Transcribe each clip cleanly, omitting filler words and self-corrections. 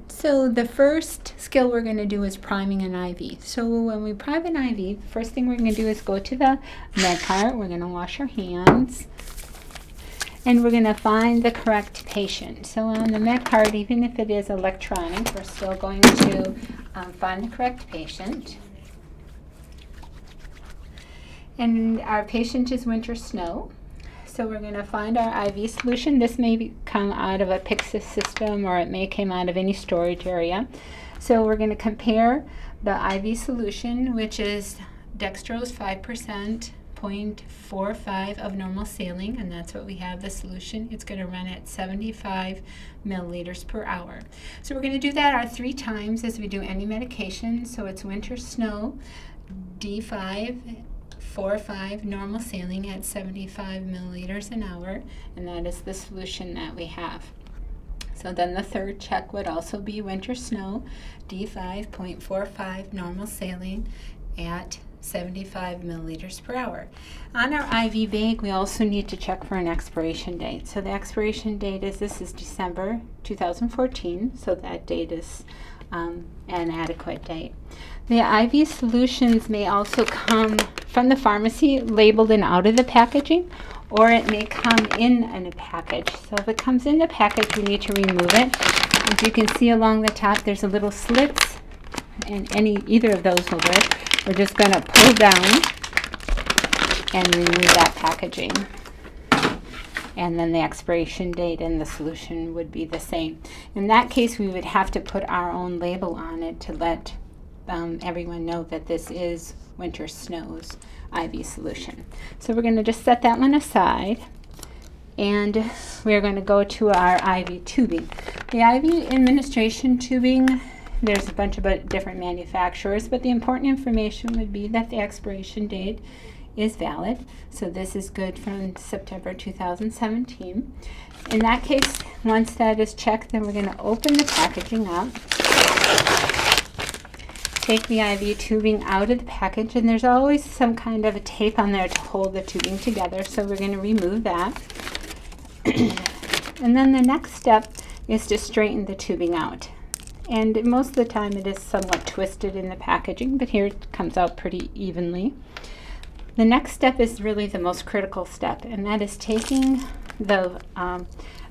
So the first skill we're going to do is priming an IV. So when we prime an IV, the first thing we're going to do is go to the med cart. We're going to wash our hands. And we're going to find the correct patient. So on the med card, even if it is electronic, we're still going to find the correct patient. And our patient is winter snow. So we're going to find our IV solution. This may come out of a Pyxis system, or it may come out of any storage area. So we're going to compare the IV solution, which is dextrose 5%, 0.45 of normal saline, and that's what we have the solution. It's going to run at 75 milliliters per hour. So we're going to do that our 3 times as we do any medication. So it's winter snow, D5, 4-5 normal saline at 75 milliliters an hour, and that is the solution that we have. So then the third check would also be winter snow, D5, 0.45 normal saline at 75 milliliters per hour. On our IV bag, we also need to check for an expiration date. So the expiration date is, this is December 2014, so that date is an adequate date. The IV solutions may also come from the pharmacy labeled and out of the packaging, or it may come in a package. So if it comes in the package, we need to remove it. As you can see along the top, there's a little slits, and either of those will work. We're just going to pull down and remove that packaging. And then the expiration date and the solution would be the same. In that case, we would have to put our own label on it to let everyone know that this is winter snow's IV solution. So we're going to just set that one aside, and we're going to go to our IV tubing. The IV administration tubing, there's a bunch of different manufacturers, but the important information would be that the expiration date is valid. So this is good from September 2017. In that case, once that is checked, then we're going to open the packaging up, take the IV tubing out of the package, and there's always some kind of a tape on there to hold the tubing together, so we're going to remove that. And then the next step is to straighten the tubing out. And most of the time it is somewhat twisted in the packaging, but here it comes out pretty evenly. The next step is really the most critical step, and that is taking the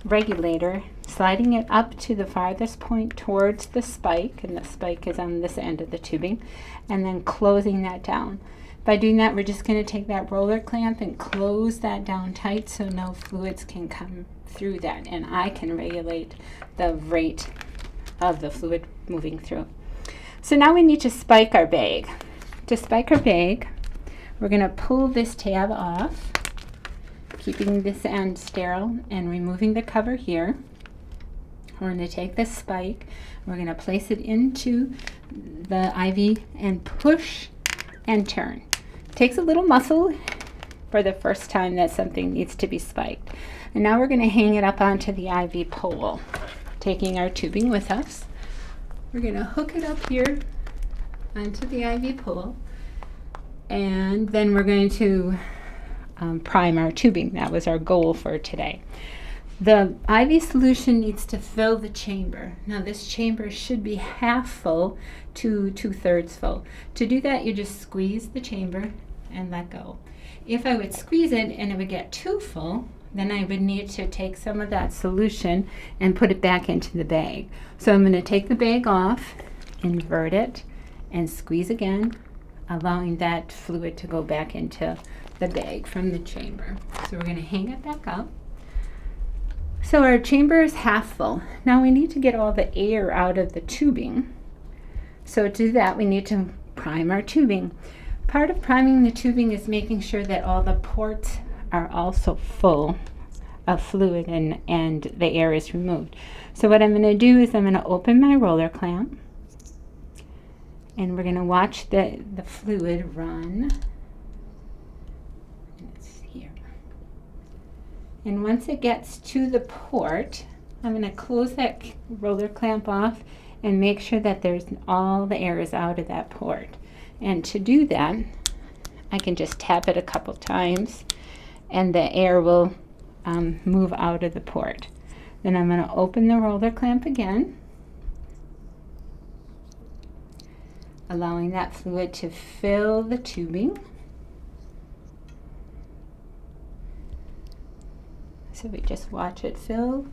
regulator, sliding it up to the farthest point towards the spike, and the spike is on this end of the tubing, and then closing that down. By doing that, we're just going to take that roller clamp and close that down tight so no fluids can come through that, and I can regulate the rate of the fluid moving through. So now we need to spike our bag. To spike our bag, we're going to pull this tab off, keeping this end sterile and removing the cover here. We're going to take this spike, we're going to place it into the IV and push and turn. It takes a little muscle for the first time that something needs to be spiked. And now we're going to hang it up onto the IV pole, taking our tubing with us. We're going to hook it up here onto the IV pole, and then we're going to prime our tubing. That was our goal for today. The IV solution needs to fill the chamber. Now this chamber should be half full to 2/3 full. To do that, you just squeeze the chamber and let go. If I would squeeze it and it would get too full, then I would need to take some of that solution and put it back into the bag. So I'm going to take the bag off, invert it, and squeeze again, allowing that fluid to go back into the bag from the chamber. So we're going to hang it back up. So our chamber is half full. Now we need to get all the air out of the tubing. So to do that, we need to prime our tubing. Part of priming the tubing is making sure that all the ports are also full of fluid and the air is removed. So what I'm going to do is I'm going to open my roller clamp, and we're going to watch the fluid run. And it's here. And once it gets to the port, I'm going to close that roller clamp off and make sure that all the air is out of that port. And to do that, I can just tap it a couple times and the air will move out of the port. Then I'm going to open the roller clamp again, allowing that fluid to fill the tubing. So we just watch it fill.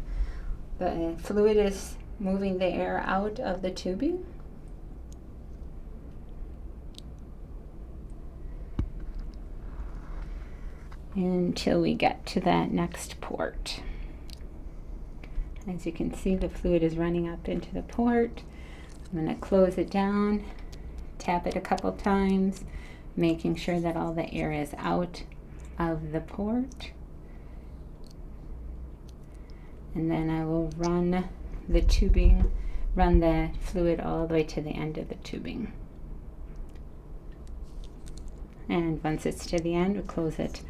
The fluid is moving the air out of the tubing. Until we get to that next port. As you can see, the fluid is running up into the port. I'm going to close it down, tap it a couple times, making sure that all the air is out of the port. And then I will run the tubing, run the fluid all the way to the end of the tubing. And once it's to the end, we'll close it.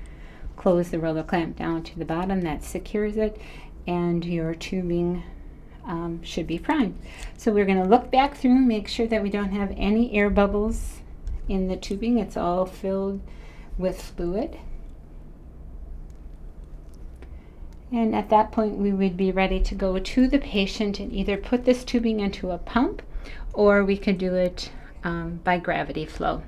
Close the roller clamp down to the bottom, that secures it, and your tubing should be primed. So we're going to look back through, make sure that we don't have any air bubbles in the tubing. It's all filled with fluid. And at that point, we would be ready to go to the patient and either put this tubing into a pump, or we could do it by gravity flow.